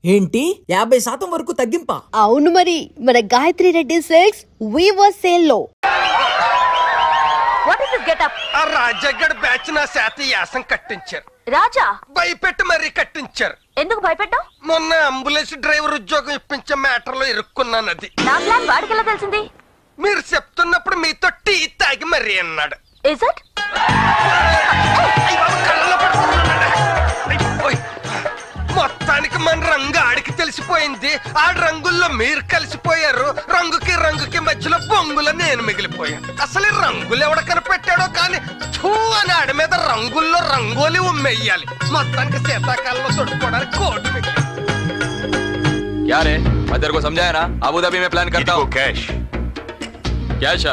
ఏంటి 50% వరకు తగ్గింపా? అవును మరి, మన Gayatri Reddy silks weaver sale లో. What is this getup? ఆ రాజగడ్ బ్యాచ్ నా చేత యాసం కట్టించారు. రాజా భయపెట్టి మరీ కట్టించారు. ఎందుకు భయపెట్టావు? మొన్న అంబులెన్స్ డ్రైవర్ ఉద్యోగం ఇప్పించే మ్యాటర్ లో ఇరుక్కున్నాను. అది నా ప్లాన్ వాడికి ఎలా తెలిసింది? మీరు చెప్తున్నప్పుడు మీతో టీ తాగి మరీ అన్నాడు. Is it? మొత్తానికి మన రంగు ఆడికి తెలిసిపోయింది. ఆ రంగుల్లో మీరు కలిసిపోయారు. రంగుకి రంగుకి మధ్యలో బొంగుల నేను మిగిలిపోయాను. అసలు ఈ రంగులు ఎవడ కనిపెట్టాడో కానీ ఛూ అని ఆడి మీద రంగుల్లో రంగోలి ఉమ్మెయ్యాలి. మొత్తానికి శీతాకాలంలో తొడుకోవడానికి కోటు మిగిలి. क्या रे मैं तेरे को समझाया ना अबू धाबी में प्लान करता हूँ క్యాష్ క్యాష్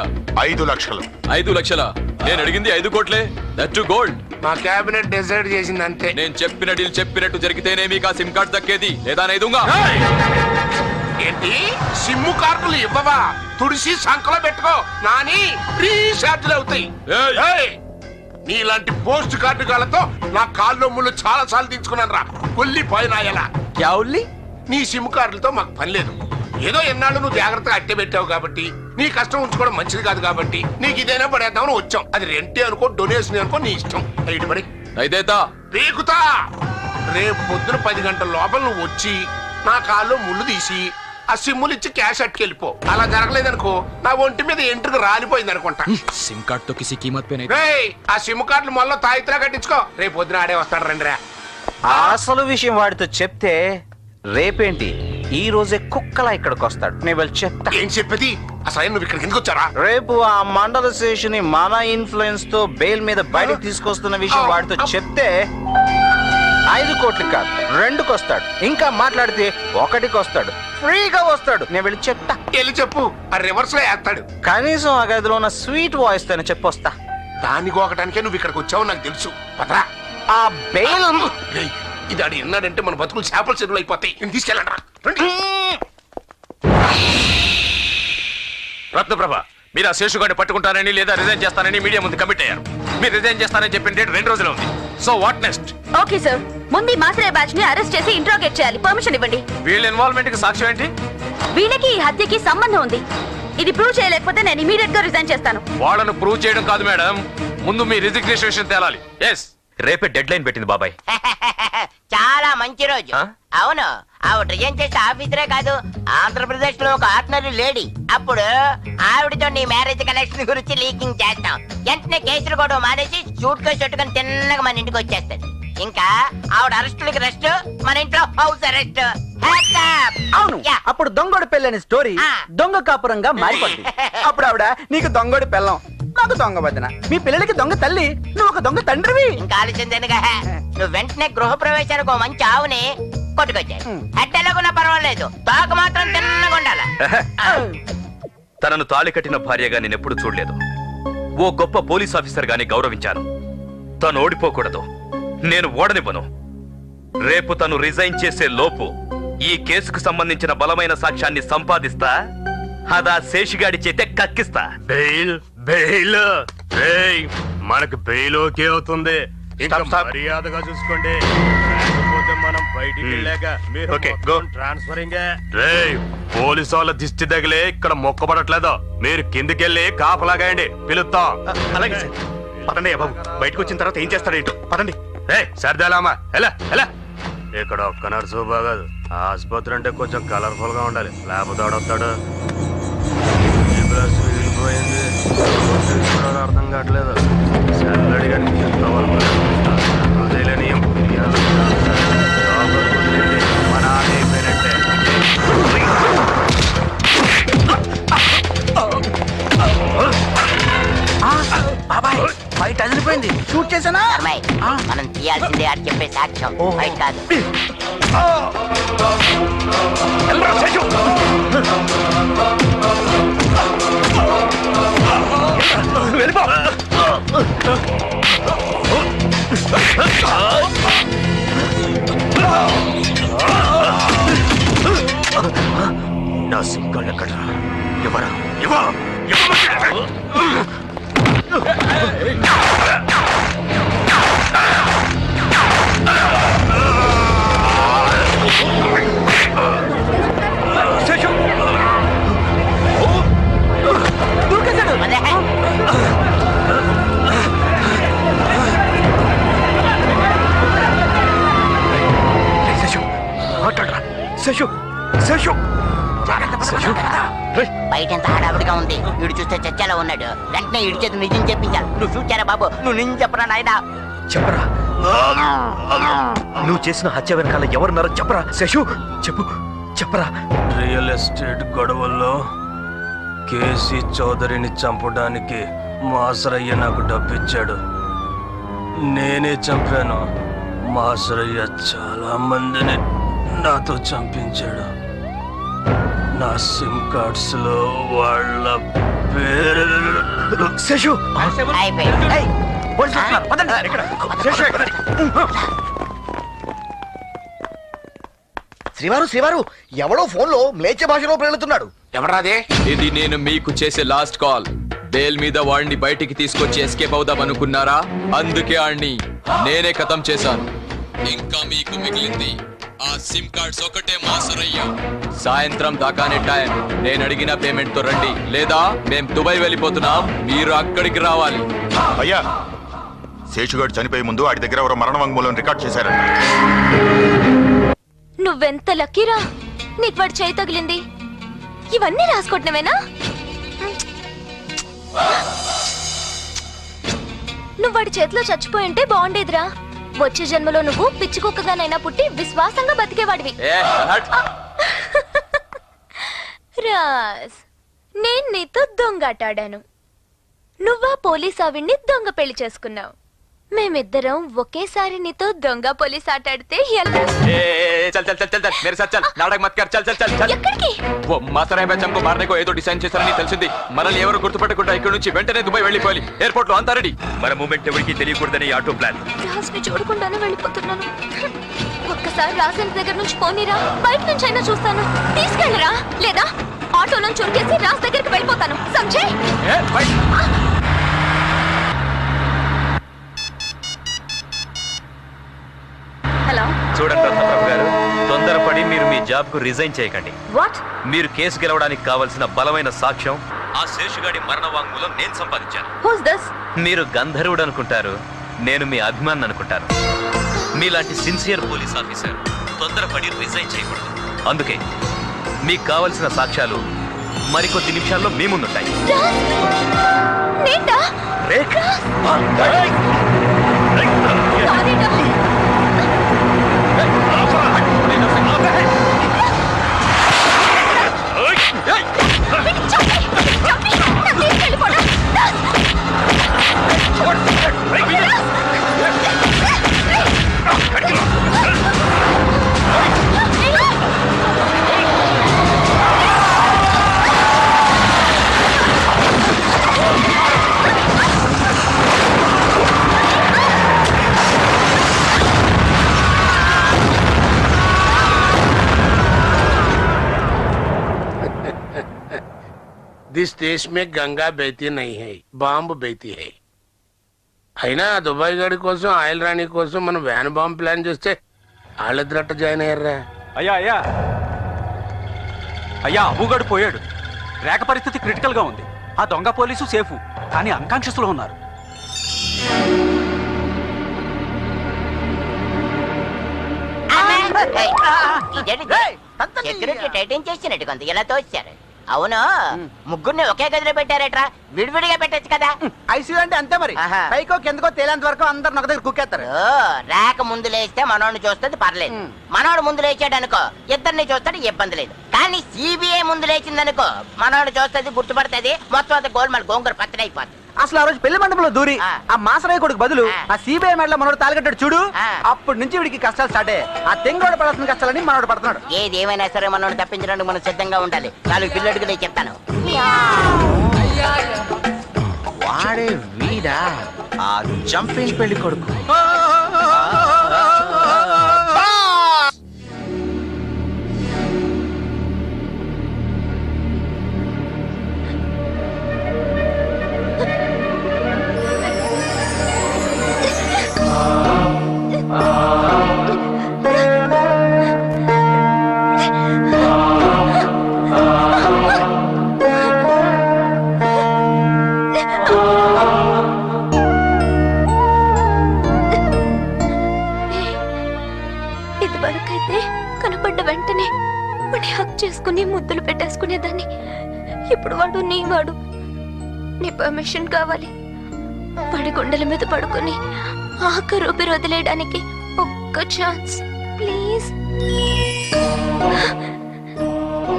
5 లక్షలు 5 లక్షల నేను అడిగింది 5 కోట్లే దట్ టు గోల్డ్ మా క్యాబినెట్ డిసైడ్ చేసింది అంతే. నేను చెప్పిన డీల్ చెప్పినట్టు జరిగితేనే మీకు ఆ సిమ్ కార్డ్ దక్కేది లేదా నేదుంగా. ఏంటి సిమ్ కార్డులు ఇవ్వవా? తుడిసి సంకలో పెట్టుకో నాని, రీఛార్జ్లు అవుతాయి. ఏయ్, నీలాంటి పోస్ట్ కార్డు గాలతో నా కాళ్ళు ముళ్ళు చాలా సార్లు తీసుకున్నాను రా. కొల్లిపోయినాయలా क्या उल्ली నీ సిమ్ కార్డులతో మాకు పని లేదు. ఏదో ఎన్నాళ్ళు నువ్వు జాగ్రత్తగా అట్టే పెట్టావు కాబట్టి, నీ కష్టం ఉంచుకోవడం మంచిది కాదు కాబట్టి నీకు ఇదైనా పడేద్దామని వచ్చాం. అది రెంటే అనుకో, డొనేషన్ అనుకో, నీ ఇష్టం. రైట్ మరి అయితేతా రేకుతా. రేపు పొద్దున 10 గంటల లోపల నువ్వు వచ్చి నా కాళ్ళు ముళ్ళు తీసి ఆ సిమ్ములు ఇచ్చి క్యాష్ అట్టుకెళ్ళిపో. అలా జరగలేదనుకో నా ఒంటి మీద ఎంట్రుకు రాలిపోయింది అనుకుంటా. सिम कार्ड तो किसी कीमत पे नहीं రేయ్, ఆ సిమ్ కార్డులు మళ్ళీ తాయితలా కట్టించుకో. రేపు పొద్దున ఆడే వస్తాడు రండిరా. అసలు విషయం వాడితో చెప్తే రేపేంటి ఈ రోజే కుక్కలా ఇక్కడికి వస్తాడు. నేను వెళ్ళి చెప్తా. ఏం చెప్పేది? అసలు నువ్వు ఇక్కడికి ఎందుకు వచ్చారా? రేపు ఆ మండల శేషుని మన ఇన్ఫ్లుయెన్స్ తో బెయిల్ మీద బయటకు తీసుకొస్తున్న విషయం వాడితో చెప్తే 5 కోట్లు కాదు 2కి వస్తాడు. ఇంకా మాట్లాడితే 1కి వస్తాడు. ఫ్రీగా వస్తాడు. నేను వెళ్ళి చెప్తా. వెళ్ళి చెప్పు, ఆ రివర్స్ లో వేస్తాడు. కనీసం ఆ గదిలో ఉన్న స్వీట్ వాయిస్ తోనే చెప్పొస్తా. దాన్ని గోకటానికే నువ్వు ఇక్కడికి వచ్చావు నాకు తెలుసు. పదరా. ఆ బెయిల్ రేయ్, ఇది ఆడు ఎన్నాడంటే మన బతుకులు చేపల చెరువులు అయిపోతాయి. నేను తీసుకెళ్ళండి. రత్నప్రభ మీరు ఆ శేషుగాడిని పట్టుకుంటారని లేదా రిజైన్ చేస్తానని మీడియా ముందు కమిట్ అయ్యారు. మీరు రిజైన్ చేస్తానని చెప్పిన డేట్ 2 రోజులు ఉంది. So what next? Okay sir, ముందు ఈ మాసరే బ్యాచ్ ని అరెస్ట్ చేసి ఇంట్రోగేట్ చేయాలి. పర్మిషన్ ఇవ్వండి. వీళ్ళ ఇన్వాల్వ్మెంట్ కి సాక్ష్యం ఏంటి? వీళ్ళకి ఈ హత్యకి సంబంధం ఉంది. ఇది ప్రూవ్ చేయలేకపోతే నేను ఇమీడియట్ గా రిజైన్ చేస్తాను. వాళ్ళను ప్రూవ్ చేయడం కాదు మేడం, ముందు మీ రిజిగ్నేషన్ తేలాలి. ఎస్ రేపే డెడ్ లైన్ పెట్టింది బాబాయ్. చాలా మంచి రోజు. అవును, ఆవిడ రిజైన్ చేసే ఆఫీసరే కాదు, ఆంధ్రప్రదేశ్ లో ఒక ఆర్డినరీ లేడీ. అప్పుడు ఆవిడతో నీ మ్యారేజ్ కలెక్షన్ గురించి లీకింగ్ చేస్తాం. వెంటనే కేసులు కూడా మానేసి సూట్ కేసు పెట్టుకుని తిన్నగా మన ఇంటికి వచ్చేస్తుంది. ఇంకా ఆవిడ అరెస్టులకి రెస్ట్, మన ఇంట్లో హౌస్ అరెస్ట్. అవును, అప్పుడు దొంగోడు పెళ్ళని స్టోరీ దొంగ కాపురంగా మారిపోయింది. అప్పుడు ఆవిడ నీకు దొంగోడు పెళ్ళం, నాకు దొంగ వదిన, మీ పిల్లలకి దొంగ తల్లి, నువ్వు ఒక దొంగ తండ్రివి. ఇంకా ఆలోచిందేనుగా, నువ్వు వెంటనే గృహ ప్రవేశానికి ఒక మంచి ఆవుని కొట్టుకొచ్చాయి. హెడ్ ఎలాగున్నా పర్వాలేదు, తాకు మాత్రం తిన్నగా ఉండాల. తనను తాళి కట్టిన భార్యగా నేనెప్పుడు చూడలేదు. ఓ గొప్ప పోలీస్ ఆఫీసర్ గాని గౌరవించాను. తను ఓడిపోకూడదు, నేను ఓడనివ్వను. రేపు తను రిజైన్ చేసే లోపు ఈ కేసుకు సంబంధించిన బలమైన సాక్ష్యాన్ని సంపాదిస్తా. అదా శేషిగాడి చేతే కక్కిస్తా. బెయిల్ బెయిల్ రేయ్, మనకు బెయిల్ ఓకే అవుతుంది. ఇంకా మర్యాదగా చూసుకోండి, లేకపోతే మనం బయటికి వెళ్ళాక మీరు ట్రాన్స్ఫరింగ్. రేయ్, పోలీసు వాళ్ళ దిష్టి తగిలే ఇక్కడ మొక్కబడట్లేదు. మీరు కిందికెళ్ళి కాపలాగాయండి, పిలుస్తాం. అలాగే సార్. పదండి బాబు, బయటకు వచ్చిన తర్వాత ఏం చేస్తాడేంటో. పదండి. సర్దేలామా ఎలా ఎలా. ఇక్కడ ఒక్క నర్సు బాగాదు, ఆసుపత్రి అంటే కొంచెం కలర్ఫుల్ గా ఉండాలి, లేకపోతే ఆడొస్తాడు. వెళ్ళిపోయింది, అర్థం కావట్లేదు. సెల్లడి కానీ ఎంతవరకు హృదయనీయం మన అయిపోయినట్టే. బాబాయ్ బయట అదిరిపోయింది, షూట్ చేసానా? మనం తీయాల్సిందే అని చెప్పే సాక్ష్యం, బయట కాదు. నా సింకాళ్ళు ఎక్కడ? ఎవరా? మాట్లాడరా శేషు శేషు శేషు రేయ్, బయట హడావుడిగా ఉంది. వీడు చూస్తే చచ్చాలో ఉన్నాడు. వెంటనే ఇడి చేతి నిజం చెప్పించాలి. నువ్వు చూచారా బాబు? నువ్వు నిజం చెప్పరా నాయనా? చెప్పరా నువ్వు చేసిన హత్య వెనకాల ఎవరున్నారో చెప్పరా శేషు చెప్పు చెప్పరా. రియల్ ఎస్టేట్ గొడవల్లో కేసీ చౌదరిని చంపడానికి మాసరయ్య నాకు డబ్బిచ్చాడు. నేనే చంపాను. మాసరయ్య చాలా మందిని నాతో చంపించాడు. నా సిమ్ కార్డ్స్ లో వాళ్ళ పేరు శేషు అయిపోయింది. ఏయ్, పోలీసులు వస్తున్నారు. పదండి. శేషు ఎక్కడ? శ్రీవారు ఎవడో ఫోన్ లో మ్లేచ్ఛ భాషలో ప్రేలుతున్నాడు. ఎవరాదే? ఇది నేను మీకు చేసే లాస్ట్ కాల్. బెయిల్ మీద వాడిని బయటికి తీసుకొచ్చి ఎస్కేప్ అవుదాం అనుకున్నారా? అందుకే ఆడిని నేనే ఖతం చేశాను. ఇంకా మీకు మిగిలింది ఆ సిమ్ కార్డ్స్ ఒకటే మాసరయ్య. సాయంత్రం దాకానే టైం. నేను అడిగిన పేమెంట్ తో రండి, లేదా మేము దుబాయ్ వెళ్ళిపోతున్నాం, మీరు అక్కడికి రావాలి. అయ్యా, శేషుగాడు చనిపోయే ముందు వాడి దగ్గర ఎవరో మరణ వాంగ్మూలం రికార్డ్ చేశారంట. నువ్వెంత లక్కీరా, నీకు వాడు చేయి తగిలింది. ఇవన్నీ రాసుకోవటమేనా? నువ్వు వాడి చేతిలో చచ్చిపోయింటే బాగుండేదిరా. వచ్చే జన్మలో నువ్వు పిచ్చి కుక్కగానైనా పుట్టి విశ్వాసంగా బతికేవాడివి. రాజ్, నేను నీతో దొంగాటాడాను. నువ్వా పోలీస్ ఆవిడ్ని దొంగ పెళ్లి చేసుకున్నావు. మేమిద్దరం ఒకేసారి నీతో దొంగ పోలీస్ ఆట ఆడితే ఎలా? నాటక మత్ కర్, చల్ చల్ చల్ చల్. ఎక్కడికి? वो मासराय बच्चन को मारने को ఏదో డిసైన్ చేశారని తెలిసింది. మనల్ని ఎవరు గుర్తుపట్టకుండా ఇక్కడ నుంచి వెంటనే దుబాయ్ వెళ్ళిపోవాలి. ఎయిర్పోర్ట్ లో అంతా రెడీ. మన మూమెంట్ ఎవరికి తెలియకూడదని ఆటో ప్లాన్. రాజ్ని చూడకుండానే వెళ్ళిపోతున్నాను. ఒక్కసారి రాజన్ దగ్గర నుంచి పోనీరా, బయట నుంచి అయినా చూస్తాను. తీసుకెళ్ళరా, లేదా ఆటో నుంచి ఉరికేసి రాజ్ దగ్గరికి వెళ్ళిపోతాను. సంజయ్, హలో. చూడండి రత్నప్రభు గారు, తొందరపడి మీరు మీ జాబ్ కు రిజైన్ చేయకండి. వాట్? మీరు కేసు గెలవడానికి కావలసిన బలమైన సాక్ష్యం ఆ శేషుగాడి మరణ వాంగ్మూలం నేను సంపాదించాను. Who's this? మీరు గంధర్వుడు అనుకుంటారు, నేను మీ అభిమాని అనుకుంటాను. మీలాంటి సిన్సియర్ పోలీస్ ఆఫీసర్ తొందరపడి రిజైన్ చేయకూడదు. అందుకే మీకు కావలసిన సాక్ష్యాలు మరికొద్ది నిమిషాల్లో మీ ముందుంటాయి. जिस देश में गंगा बहती नहीं है, బాంబు బెహతీ है. అయినా దుబాయ్ గడి కోసం, ఆయిల్ రాణి కోసం మనం వ్యాన్ బాంబు ప్లాన్ చేస్తే వాళ్ళిద్దరట్ట జాయిన్ అయ్యారా? అయ్యా అయ్యా అయ్యా, అబుగాడు పోయాడు. రేఖ పరిస్థితి క్రిటికల్ గా ఉంది. ఆ దొంగ పోలీసు సేఫ్, కానీ అన్కాన్షియస్ లో ఉన్నారు. సెక్యూరిటీ టైటింగ్ చేసినట్టుగా ఉంది. ఎలా తోచారు? అవును, ముగ్గురిని ఒకే గదిలో పెట్టారట్రా. విడివిడిగా పెట్టచ్చు కదా. ఐసీయూ అంటే అంతే మరి. పైకో కిందకో తేలేంత వరకు అందరు ఒక దగ్గర కుక్కేస్తారు. రేఖ ముందు లేస్తే మనోడిని చూస్తుంది, పర్లేదు. మనోడు ముందు లేచాడు అనుకో, ఇద్దరిని చూస్తాడు, ఇబ్బంది లేదు. కానీ సిబిఐ ముందు లేచిందనుకో, మనోడు చూస్తుంది, గుర్తుపడుతుంది, మొత్తం అంతా గోల్మాల్ గోంగూర పచ్చడి అయిపోతుంది. అసలు ఆ రోజు పెళ్లి మండపంలో దూరి ఆ మాసరాయ కొడుకు బదులు ఆ సిబిఐ మెడలో మనోడు తాలికట్టాడు చూడు. అప్పటి నుంచి వీడికి కష్టాలు స్టార్ట్ అయ్యాయి. ఆ తెంగోడు పడాల్సిన కష్టాలని మనోడు పడుతున్నాడు. ఏదేమైనా సరే మనోడు తప్పించడానికి మనం సిద్ధంగా ఉండాలి. 4 పిల్లడికి నేను చెప్తాను. వాడే వీడా ఆ జంపింగ్ పెళ్లి కొడుకు. కనపడ్డ వెంటనే వాడి హక్ చేసుకుని ముద్దులు పెట్టేసుకునేదాన్ని. ఇప్పుడు వాడు నీవాడు. నీ పర్మిషన్ కావాలి. వాడి గుండెల మీద పడుకొని ఆఖరు ఊపిరి వదిలేయడానికి ఒక్క ఛాన్స్ ప్లీజ్.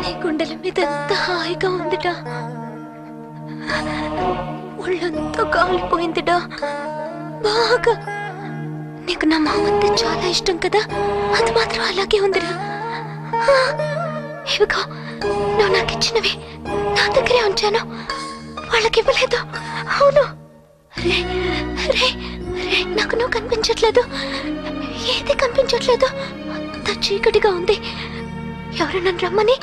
నీ గుండెల మీద ఎంత హాయిగా ఉందిటా, ఒళ్ళంతా కాలిపోయిందిటా బాగా. నీకు నా మామంటే చాలా ఇష్టం కదా, అది మాత్రం అలాగే ఉందిరా. ఇవిగో నువ్వు నాకు ఇచ్చినవి నా దగ్గరే ఉంచాను, వాళ్ళకి ఇవ్వలేదు. అవును రే రే రే, నాకు నువ్వు కనిపించట్లేదు, ఏది కనిపించట్లేదు, అంత చీకటిగా ఉంది. ఎవరు నన్ను రమ్మని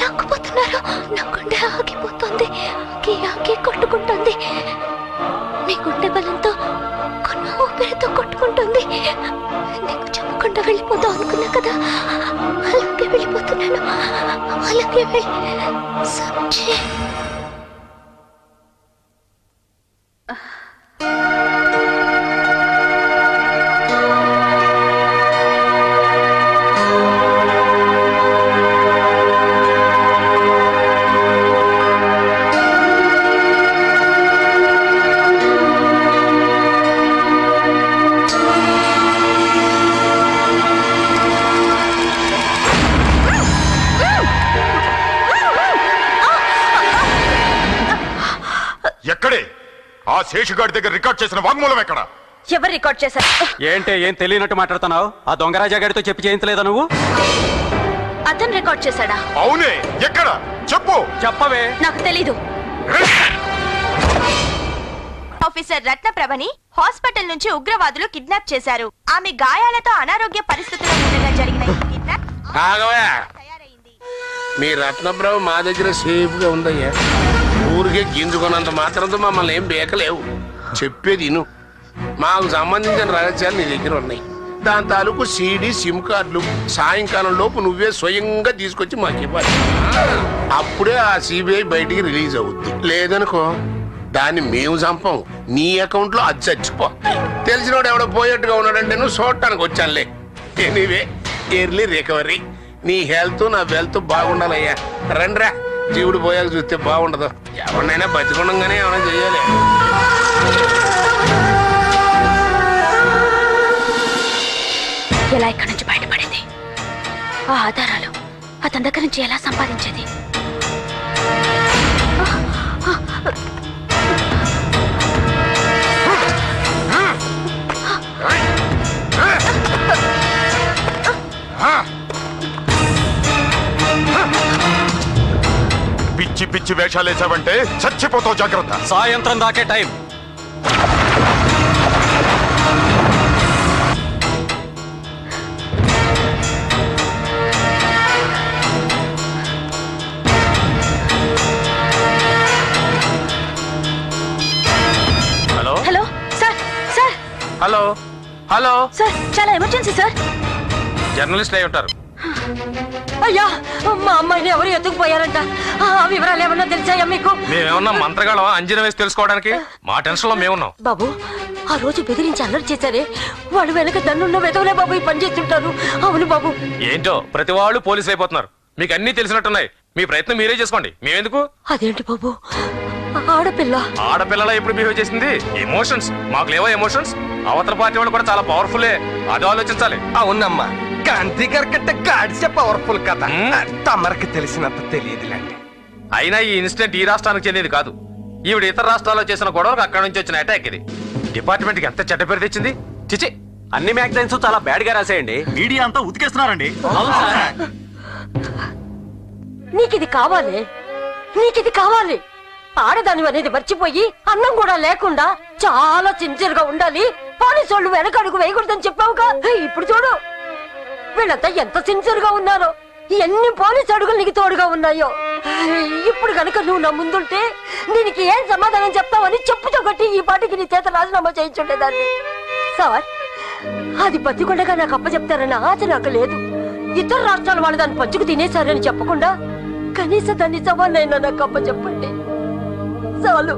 లాక్కుపోతున్నారు. నా గుండె ఆగిపోతుంది, ఆగి కొట్టుకుంటుంది. నీ గుండె బలంతో కొన్న ఊపిరితో కొట్టుకుంటుంది. నీకు చెప్పకుండా వెళ్ళిపోతావు అనుకున్నా కదా, అలాగే వెళ్ళిపోతున్నాను. అలాగే వెళ్ళి సంజయ్. ఎక్కడే ఆ శేషుగాడి దగ్గర రికార్డ్ చేసిన వాంగ్మూలం ఎక్కడ? ఎవరు రికార్డ్ చేశారు? ఏంటే ఏం తెలియనట్టు మాట్లాడుతున్నావు? ఆ దొంగరాజా గారితో చెప్పి చేయించలేదా నువ్వు? అతను రికార్డ్ చేశాడా? అవునే, ఎక్కడ చెప్పు. చెప్పవే. నాకు తెలీదు. ఆఫీసర్ రత్నప్రభని హాస్పిటల్ నుంచి ఉగ్రవాదులు కిడ్నాప్ చేశారు. ఆమె గాయాలతో అనారోగ్య పరిస్థితుల్లో ఉండగా జరిగిన ఈ కిడ్నాప్ తయారైంది. మీ రత్నప్రభ మా దగ్గర సేఫ్ గా ఉందయ్యా. ఊరికే గింజుకున్నంత మాత్రంతో మమ్మల్ని ఏం బేకలేవు. చెప్పేది ఇను. మాకు సంబంధించిన రహస్యాలు నీ దగ్గర ఉన్నాయి. దాని తాలూకు సీడీ సిమ్ కార్డులు సాయంకాలం లోపు నువ్వే స్వయంగా తీసుకొచ్చి మాకు ఇవ్వాలి. అప్పుడే ఆ సిబిఐ బయటికి రిలీజ్ అవుద్ది. లేదనుకో దాన్ని మేము చంపం, నీ అకౌంట్ లో అది చచ్చిపోతాయి. తెలిసినోడు ఎవడో పోయేట్టుగా ఉన్నాడంటే నువ్వు చూడటానికి వచ్చానులే. Anyway early recovery. నీ హెల్త్ నా వెల్త్ బాగుండాలయ్యా. రండిరా, జీవుడు పోయాక చూస్తే బాగుండదు. ఎవరినైనా బతికుండగానే ఏమైనా చెయ్యాలి. ఎలా ఇక్కడి నుంచి బయటపడింది? ఆ ఆధారాలు అతని దగ్గర నుంచి ఎలా సంపాదించేది? పిచ్చి పిచ్చి వేషాలేసావంటే చచ్చిపోతావు, జాగ్రత్త. సాయంత్రం దాకే time. Hello hello sir, sir, hello hello sir, చాలా ఎమర్జెన్సీ సార్. జర్నలిస్ట్ అయి ఉంటారు. అయ్యా, మా అమ్మాయిని ఎవరు ఎత్తుకుపోయారంట. ఆ వివరాలు ఏమన్నా తెలిసాయా మీకు? మేమేమన్నా మంత్రగాళ్ళం అంజన వేసి తెలుసుకోవడానికి? మా టెన్షన్ లో మేమున్నాం. బాబు, ఆ రోజు బెదిరించి అల్లరి చేశారే, వాళ్ళు వెనక దన్నున్న వెదవలే బాబు ఈ పని చేస్తుంటారు. అవును బాబు. ఏంటో ప్రతి వాళ్ళు పోలీసులు అయిపోతున్నారు. మీకు అన్ని తెలిసినట్టున్నాయి. మీ ప్రయత్నం మీరే చేసుకోండి, మేమెందుకు? అదేంటి బాబు, ఆడపిల్ల. ఆడపిల్లలా ఎప్పుడు బిహేవ్ చేసింది? ఎమోషన్స్ మాకు లేవా? ఎమోషన్స్ అవతల పార్టీ వాళ్ళు కూడా చాలా పవర్ఫుల్లే, అది ఆలోచించాలి. అవునమ్మా, గాంధీ గారి కంటే గాడిసే పవర్ఫుల్ కదా. తమరికి తెలిసినంత తెలియదులేండి. అయినా ఈ ఇన్సిడెంట్ ఈ రాష్ట్రానికి చెందింది కాదు. ఈవిడ ఇతర రాష్ట్రాల్లో చేసిన గొడవలకు అక్కడ నుంచి వచ్చిన అటాక్ ఇది. డిపార్ట్మెంట్ కి ఎంత చెడ్డ పేరు తెచ్చింది. చిచి, అన్ని మ్యాగజైన్స్ చాలా బ్యాడ్ గా రాసేయండి. మీడియా అంతా ఉతికేస్తున్నారండి. నీకిది కావాలి, నీకిది కావాలి. ఆడదాని అనేది మర్చిపోయి అన్నం కూడా లేకుండా చాలా సిన్సియర్ గా ఉండాలి. పోలీసు వాళ్ళు వెనకడుగు వేయకూడదని చెప్పావుగా. ఇప్పుడు చూడు, వీళ్ళంతా ఎంత సిన్సియర్ గా ఉన్నారో. ఎన్ని పోలీసు అడుగులు నీకు తోడుగా ఉన్నాయో. ఇప్పుడు కనుక నువ్వు నా ముందుంటే దీనికి ఏం సమాధానం చెప్తావని చెప్పుతో కొట్టి ఈ పాటికి నీ చేత రాజీనామా చేయించుండేదాన్ని. సార్, అది బతికొండగా నాకు అప్పచెప్తారన్న ఆశ నాకు లేదు. ఇతర రాష్ట్రాల వాళ్ళు దాన్ని పంచుకు తినేశారని చెప్పకుండా కనీసం దాన్ని సవాళ్ళైనా నాకు అప్పచెప్పండి. చాలు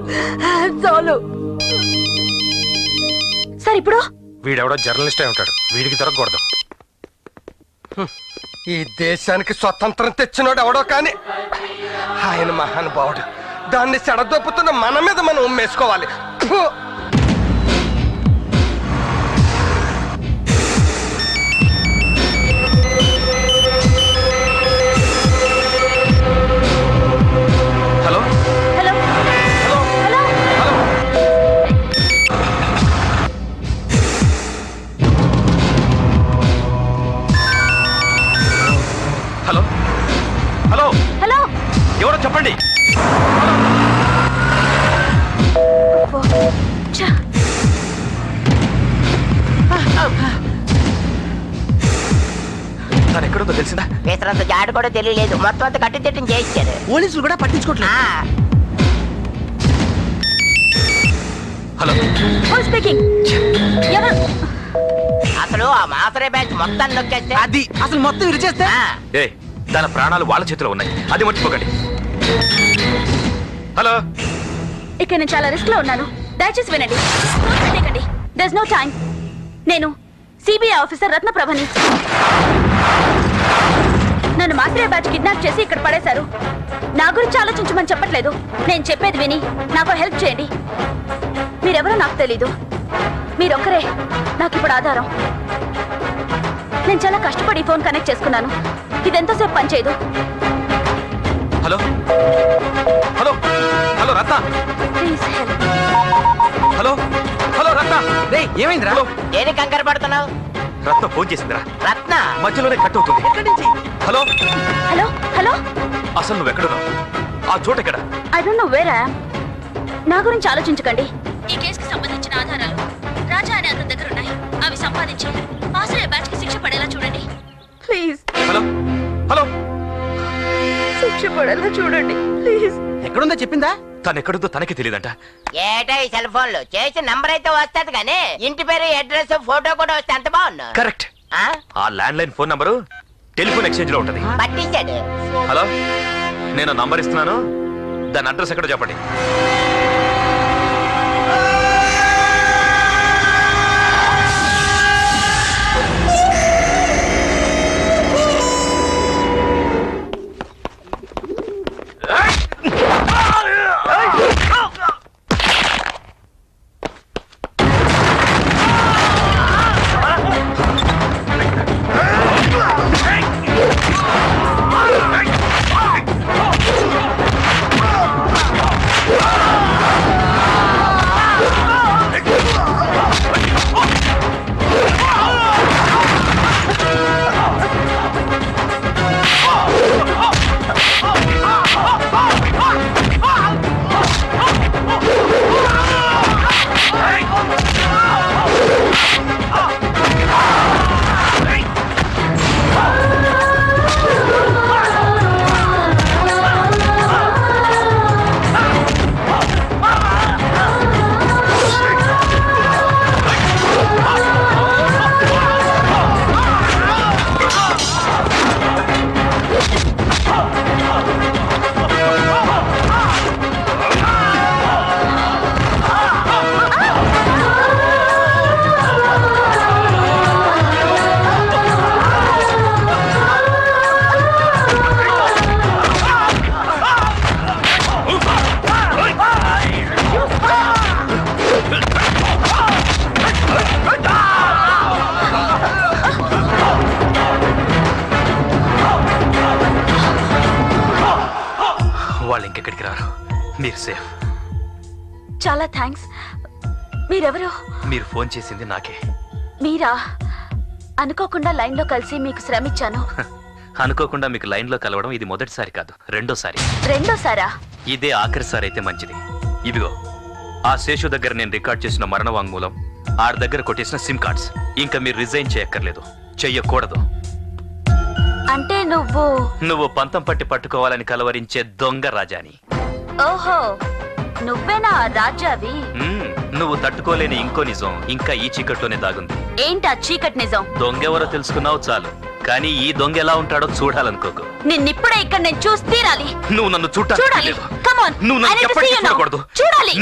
చాలు. సార్, ఇప్పుడు వీడెవడో జర్నలిస్ట్ అయి ఉంటాడు, వీడికి దొరకకూడదు. ఈ దేశానికి స్వతంత్రం తెచ్చినోడు ఎవడో కానీ ఆయన మహానుభావుడు. దాన్ని చెడదొప్పుతున్న మన మీద మనం ఉమ్మేసుకోవాలి. ఫు! Hello hello hello hello hello hello ఎవరో చెప్పండి. ఛ! తను ఎక్కడుందో తెలిసిందా? వేసినంత జాడు కూడా తెలియలేదు, మొత్తం అంతా కట్టుదిట్టం చేయించారు. పోలీసులు కూడా పట్టించుకోవట్లేదు. Hello speaking. ఎవరు? అసలు ఆ మాసరే బ్యాచ్ మొత్తాన్ని నొక్కేస్తే అది అసలు మొత్తం విరిచేస్తే ఏ తన ప్రాణాలు వాళ్ళ చేతిలో ఉన్నాయి, అది మర్చిపోకండి. హలో ఇక్కడ నేను చాలా రిస్క్ లో ఉన్నాను, దయచేసి వినండి. There's no time. నేను సిబిఐ ఆఫీసర్ రత్నప్రభని. నన్ను మాస్రే బ్యాచ్ కిడ్నాప్ చేసి ఇక్కడ పడేశారు. నా గురించి ఆలోచించమని చెప్పట్లేదు, నేను చెప్పేది విని నాకు హెల్ప్ చేయండి. మీరెవరో నాకు తెలీదు, మీరొక్కరే నాకు ఇప్పుడు ఆధారం. నేను చాలా కష్టపడి ఫోన్ కనెక్ట్ చేసుకున్నాను, ఇదెంతోసేపు పనిచేయదు. Hello hello hello Ratna. Please help. Hello hello Ratna. రేయ్ ఏమైందిరా? హలో దేని కంగారు పడుతున్నావు? రత్న ఫోన్ చేసిందిరా, రత్న మధ్యలోనే కట్ అవుతుంది. ఎక్కడి నుంచి? హలో హలో హలో అసలు నువ్వు ఎక్కడున్నావు? ఆ చోటు ఎక్కడ? I don't know where I am. నా గురించి ఆలోచించకండి. ఈ కేసుకి సంబంధించిన ఆధారాలు రాజా అనే అతని దగ్గర ఉన్నాయి. అవి సంపాదించి ఆశ్రయ బ్యాచ్ కి శిక్ష పడేలా చూడండి ప్లీజ్. హలో హలో శిక్ష పడేలా చూడండి ప్లీజ్. ఎక్కడుందో చెప్పిందా? తను ఎక్కడుందో తనకి తెలియదంట. ఏటా ఈ సెల్ ఫోన్ లో చేసి నంబర్ అయితే వస్తాది కానీ ఇంటి పేరు, అడ్రస్, ఫోటో కూడా వస్తే ఎంత బాగున్నా. కరెక్ట్. ఆ land line phone number telephone exchange లో ఉంటది. పట్టించాడు. హలో నేను నంబర్ ఇస్తున్నాను, దాని అడ్రస్ ఎక్కడో చెప్పండి. వాళ్ళు ఇంకెక్కడికి రారు, మీరు సేఫ్. చాలా థ్యాంక్స్. మీరెవరు? మీరు ఫోన్ చేసింది నాకే. మీరా? అనుకోకుండా లైన్ లో కలిసి మీకు శ్రమించాను. అనుకోకుండా మీకు లైన్ లో కలవడం ఇది మొదటిసారి కాదు, రెండోసారి. రెండోసారా? ఇదే ఆఖరిసారి అయితే మంచిది. ఇదిగో ఆ శేషు దగ్గర నేను రికార్డ్ చేసిన మరణ వాంగ్మూలం, ఆడ దగ్గర కొట్టేసిన సిమ్ కార్డ్స్. ఇంకా మీరు రిజైన్ చేయక్కర్లేదు, చెయ్యకూడదు. అంటే నువ్వు పంతం పట్టి పట్టుకోవాలని కలవరించే దొంగ రాజాని. ఓహో, నువ్వేనా రాజావి? నువ్వు తట్టుకోలేని ఇంకో నిజం ఇంకా ఈ చీకట్లోనే దాగుంది. ఏంటా చీకటి నిజం? దొంగెవరో తెలుసుకున్నావు చాలు, కానీ ఈ దొంగ ఎలా ఉంటాడో చూడాలనుకోకు. నిన్నిప్పుడే ఇక్కడ నేను చూసి తీరాలి. నువ్వు నన్ను చూడాలి. Come on. నువ్వు I నన్ను need to ఎప్పటికీ see you now. చూడకూడదు. చూడాలి.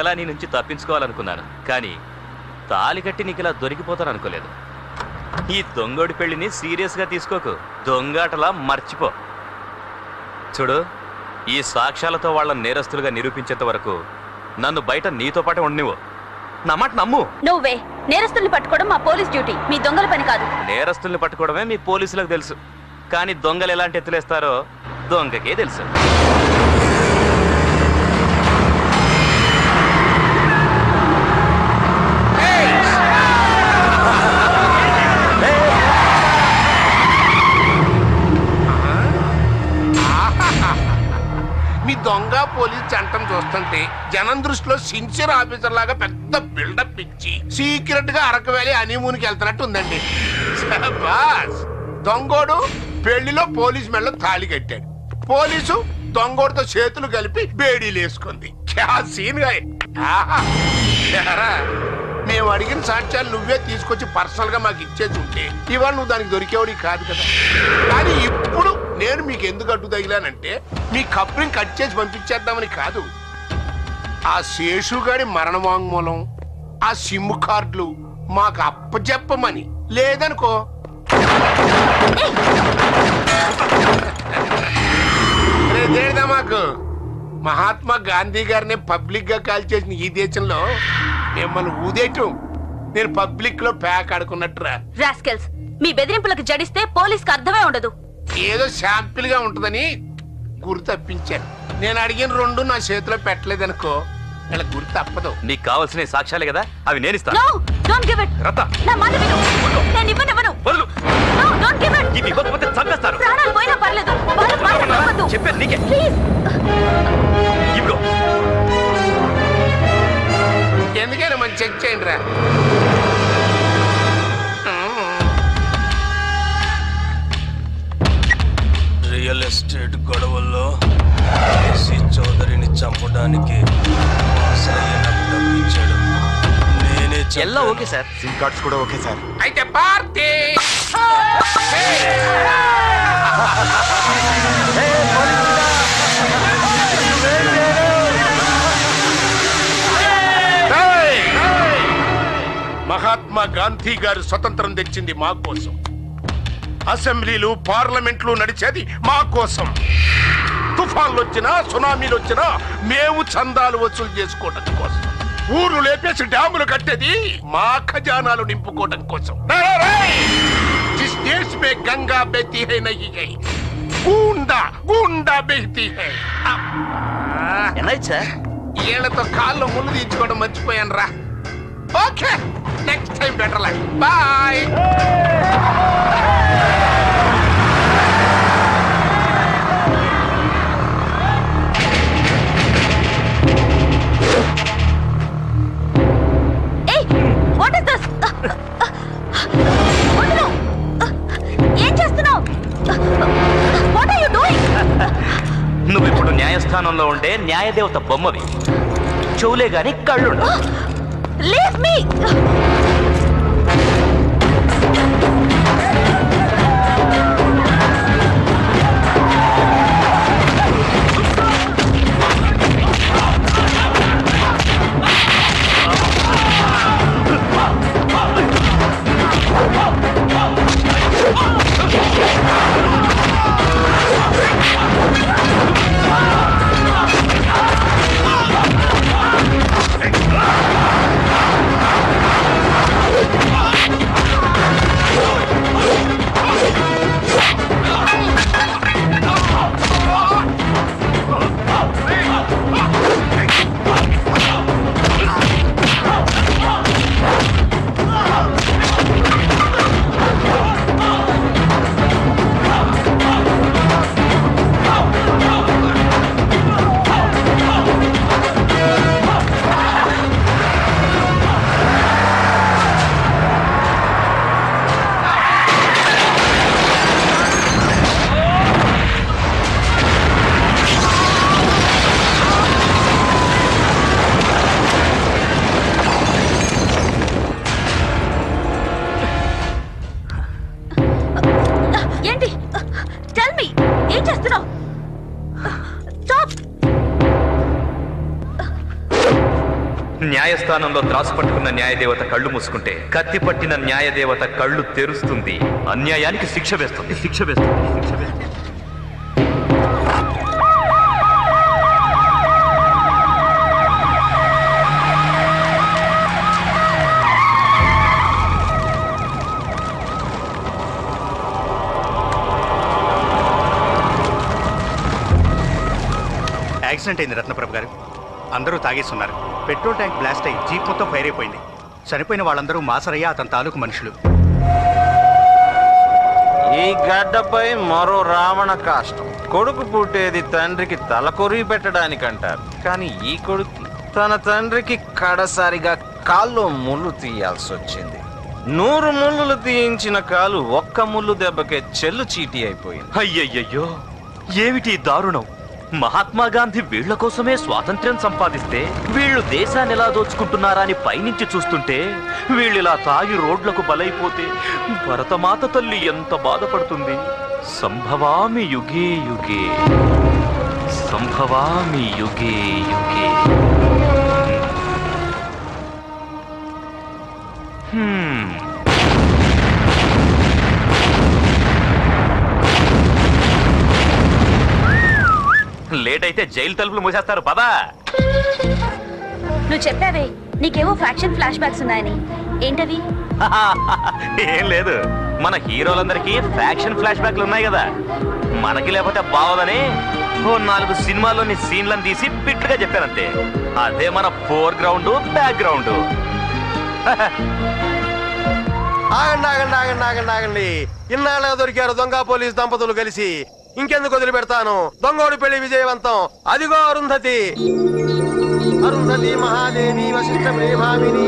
ఎలాగలా నీ నుంచి తప్పించుకోవాలనుకున్నాను, కానీ తాళి కట్టి నీకు ఇలా దొరికిపోతాను అనుకోలేదు. ఈ దొంగోడి పెళ్లిని సీరియస్గా తీసుకోకు, దొంగాటలా మర్చిపో. చూడు, ఈ సాక్ష్యాలతో వాళ్ళ నేరస్తులుగా నిరూపించేంత వరకు నన్ను బయట నీతో పాటే ఉండనివ్వు. నా మాట నమ్ము. నువ్వే నేరస్తుల్ని పట్టుకోవడం మా పోలీస్ డ్యూటీ, మీ దొంగల పని కాదు. నేరస్తుల్ని పట్టుకోవడమే మీ పోలీసులకు తెలుసు, కానీ దొంగలు ఎలాంటి ఎత్తులేస్తారో దొంగకే తెలుసు. మీ దొంగ పోలీస్ చట్టం చూస్తుంటే జనం దృష్టిలో సిన్సియర్ ఆఫీసర్ లాగా పెద్ద బిల్డప్ ఇచ్చి సీక్రెట్ గా అరకు వ్యాలీ హనీమూన్కి వెళ్తున్నట్టు ఉందండి. శాబాష్. దొంగోడు పెళ్లిలో పోలీస్ మెడలో తాళి కట్టాడు, పోలీసు దొంగోడితో చేతులు కలిపి బేడీలు వేసుకుంది. క్యా సీన్ గా. ఆహా. ఏరా, మేము అడిగిన సాక్ష్యాలు నువ్వే తీసుకొచ్చి పర్సనల్ గా మాకు ఇచ్చేది ఉంటే ఇవాళ నువ్వు దానికి దొరికేవాడి కాదు కదా. కానీ ఇప్పుడు నేను మీకు ఎందుకు అడ్డు తగిలానంటే మీ కప్రిని కట్ చేసి పంపించేద్దామని కాదు. ఆ శేషుగాడి మరణ వాంగ్మూలం, ఆ సిమ్ కార్డులు మాకు అప్పచెప్పమని. లేదనుకో మాకు మహాత్మా గాంధీ గారిని పబ్లిక్ గా కాల్ చేసిన ఈ దేశంలో మిమ్మల్ని ఊదేయటం నేను పబ్లిక్ లో ప్యాక్ ఆడుకున్నట్టురా. రాస్కెల్స్, మీ బెదిరింపులకు జడిస్తే పోలీస్ కి అర్థమే ఉండదు. ఏదో శాంపిల్ గా ఉంటదని గురి తప్పించాను. నేను అడిగిన రెండు నా చేతిలో పెట్టలేదనుకో ఇలా గురి తప్పదు. నీకు కావాల్సిన సాక్ష్యాలే కదా, అవి నేను ఇస్తాను. No, don't give it. రత్త, నా మాట విను. నేను ఇవ్వనివ్వను. వదులు. No, don't give it. ఇది ఇవ్వకపోతే చంపేస్తారు. ప్రాణాలు పోయినా పర్లేదు, వాళ్ళ మాట నమ్మొద్దు. చెప్పేది నీకే. ప్లీజ్. ఇవ్వు. ఎందుకైనా మనం చెక్ చేయండి రా. రియల్ ఎస్టేట్ గొడవల్లో సి చౌదరిని చంపడానికి డబ్బిచ్చాడు. నేనే ఎలా ఓకే సార్, సిమ్ కార్డ్స్ కూడా ఓకే సార్. అయితే పార్టీ మహాత్మా గాంధీ గారు స్వతంత్రం తెచ్చింది మా కోసం, అసెంబ్లీలు పార్లమెంట్లు నడిచేది మా కోసం. తుఫాన్లు వచ్చినా సునామీలు వచ్చినా మేము చందాలు వసూలు చేసుకోవడం కోసం. ఊరు లేపేసి డ్యాములు కట్టేది మా ఖజానాలు నింపుకోవడం కోసం. జిస్ దేశ్ మే గంగా బెహతీ హై నహీ హై, గూండా గూండా బెహతీ హై. ఏళ్లతో కాళ్ళు ముళ్ళు తీర్చుకోవడం మర్చిపోయాను రా. Okay, next time better luck. Bye. What is this? వదిలు. ఏం చేస్తున్నావు? What are you doing? నువ్వు ఇప్పుడు న్యాయస్థానంలో ఉండే న్యాయదేవత బొమ్మవి, చెవులే గాని కళ్ళు. Leave me. న్యాయస్థానంలో త్రాసు పట్టుకున్న న్యాయదేవత కళ్ళు మూసుకుంటే కత్తి పట్టిన న్యాయదేవత కళ్ళు తెరుస్తుంది, అన్యాయానికి శిక్ష వేస్తుంది. యాక్సిడెంట్ అయింది రత్నప్రభ గారు. అందరూ తాగేస్తున్నారు. పెట్రోల్ ట్యాంక్ బ్లాస్ట్ అయ్యి జీప్ మొత్తం ఫైర్ అయిపోయింది. చనిపోయిన వాళ్ళందరూ మాసరయ్య అతని తాలూకు మనుషులు. ఈ గడ్డపై మరో రావణ కాష్టం. కొడుకు పుట్టేది తండ్రికి తలకొరివి పెట్టడానికంటారు, కానీ ఈ కొడుకు తన తండ్రికి కడసారిగా కాల్లో ముళ్ళు తీయాల్సి వచ్చింది. 100 ముళ్ళులు తీయించిన కాలు ఒక్క ముళ్ళు దెబ్బకే చెల్లు చీటీ అయిపోయింది. అయ్యయ్యో, ఏమిటి దారుణం! మహాత్మా గాంధీ వీళ్ల కోసమే స్వాతంత్ర్యం సంపాదిస్తే వీళ్ళు దేశాన్ని ఎలా దోచుకుంటున్నారా అని పైనుంచి చూస్తుంటే వీళ్ళిలా తాగి రోడ్లకు బలైపోతే భరతమాత తల్లి ఎంత బాధపడుతుంది. సంభవామి యుగే యుగే, సంభవామి యుగే యుగే. లేట్ అయితే జైలు తలుపులు మూసేస్తారు. పదా, నువ్వు చెప్పావే నీకేవో ఫ్యాక్షన్ ఫ్లాష్ బ్యాక్స్ ఉన్నాయని, ఏంటవి? ఏం లేదు, మన హీరోలందరికీ ఫ్యాక్షన్ ఫ్లాష్ బ్యాక్లు ఉన్నాయి కదా, మనకి లేకపోతే బావదని 4 సినిమాల్లోని సీన్లను తీసి బిట్లుగా చెప్పానంతే. అదే మన ఫోర్ గ్రౌండ్ బ్యాక్ గ్రౌండ్. ఆగండి. ఇన్నాళ్ళగా దొరికారు దొంగ పోలీస్ దంపతులు కలిసి. ఇంకెందుకు వదిలిపెడతాను? దొంగోడి పెళ్లి విజయవంతం. అదిగో అరుంధతి మహాదేవి వశిష్ఠ ప్రేమామిని.